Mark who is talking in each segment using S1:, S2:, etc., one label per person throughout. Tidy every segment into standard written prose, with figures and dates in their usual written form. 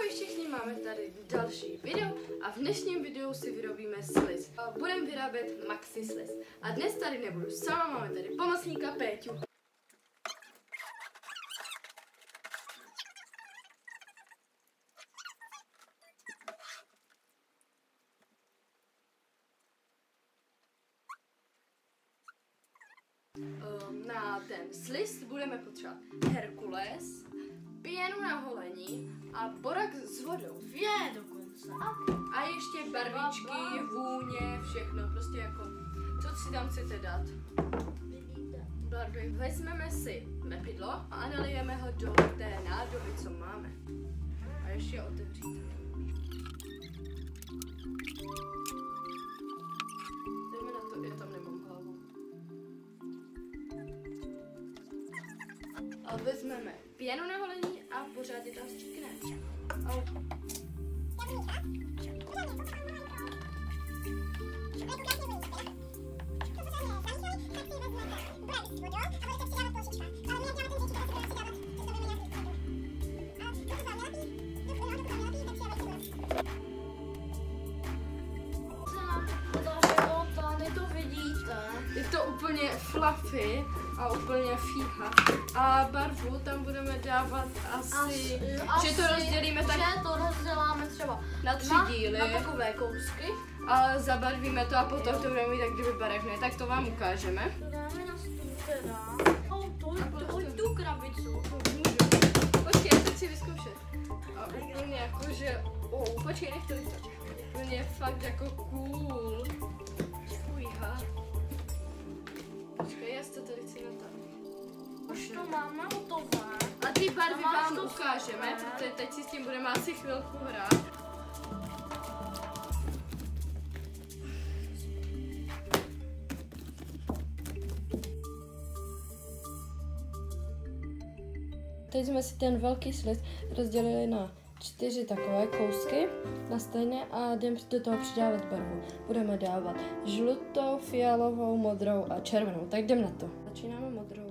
S1: Ahoj všichni, máme tady další video a v dnešním videu si vyrobíme sliz. Budeme vyrábět maxi sliz. A dnes tady nebudu sama, máme tady pomocníka Péťu. Na ten sliz budeme potřebovat Herkules, pěnu na holení a borak s vodou.
S2: Dokonce.
S1: A ještě barvičky, vůně, všechno, prostě jako, co si tam chcete dát. Barvy. Vezmeme si lepidlo a nalijeme ho do té nádoby, co máme. A ještě otevřít. Jdeme na to, já tam nemám hlavu. A vezmeme pěnu na holení a pořádně tam stříkneme. Je to úplně fluffy a úplně fíha. A barvu tam budeme dávat asi že to rozdělíme tak.
S2: Že to rozděláme třeba
S1: na 3 díly.
S2: Na takové kousky.
S1: A zabarvíme to a potom to budeme mít tak kdyby barevné. Tak to vám ukážeme.
S2: To dáme na stůl teda. Hoď tu krabicu.
S1: Počkej, já teď si vyzkoušet. A úplně jako, že počkej, nech to vyzkoušet. Úplně fakt jako cool. Fujha. Počkej, já si to tady chci natáhnout.
S2: Už to máme hotové.
S1: A ty barvy vám ukážeme, protože teď si s tím budeme asi chvilku hrát. Teď jsme si ten velký sliz rozdělili na 4 takové kousky na stejné a jdeme do toho přidávat barvu. Budeme dávat žlutou, fialovou, modrou a červenou. Tak jdeme na to. Začínáme modrou.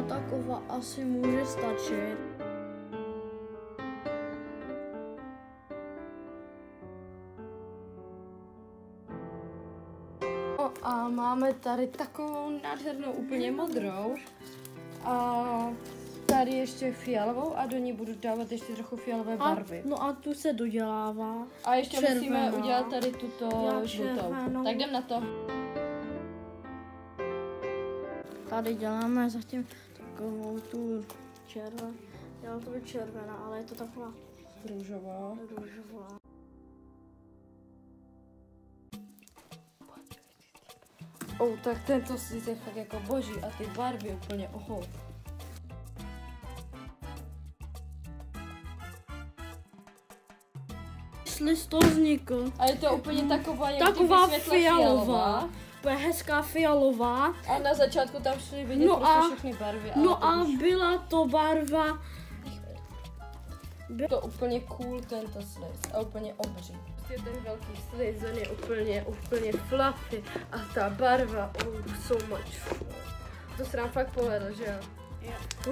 S2: Taková asi může stačit.
S1: A máme tady takovou nádhernou úplně modrou a tady ještě fialovou a do ní budu dávat ještě trochu fialové barvy.
S2: No a tu se dodělává.
S1: A ještě červená. Musíme udělat tady tuto žlutou. Tak jdem na to.
S2: Tady děláme zatím takovou tu červenou. Dělá to být červená, ale je to taková
S1: růžová. Tak tento sliz je fakt jako boží a ty barvy úplně
S2: Sliz to vznikl.
S1: A je to úplně taková
S2: fialová. Bude hezká fialová.
S1: A na začátku tam šly vidět všechny barvy.
S2: No a byla to barva.
S1: To úplně cool tento sliz a úplně obří. Prostě ten velký sliz, on je úplně fluffy a ta barva, so much. To se nám fakt povedlo, že jo?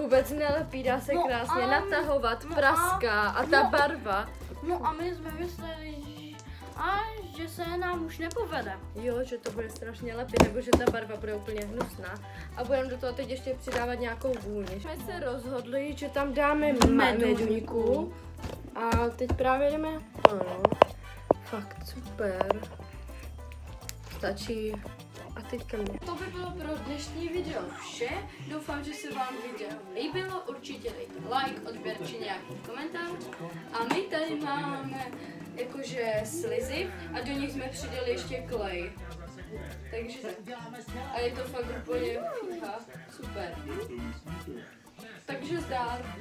S1: Vůbec nelepí, dá se krásně natahovat, praská a ta barva.
S2: No a my jsme mysleli, že se nám už nepovede.
S1: Jo, že to bude strašně lepit, nebo že ta barva bude úplně hnusná. A budeme do toho teď ještě přidávat nějakou vůni. Jsme se rozhodli, že tam dáme meduňku. A teď právě jdeme, fakt super. Stačí. A teďka mě. To by bylo pro dnešní video vše. Doufám, že se vám video líbilo. Určitě dejte like, odběr či nějaký komentář. A my tady máme jakože slizy a do nich jsme přidali ještě klej. Takže a je to fakt úplně super. Takže zdár.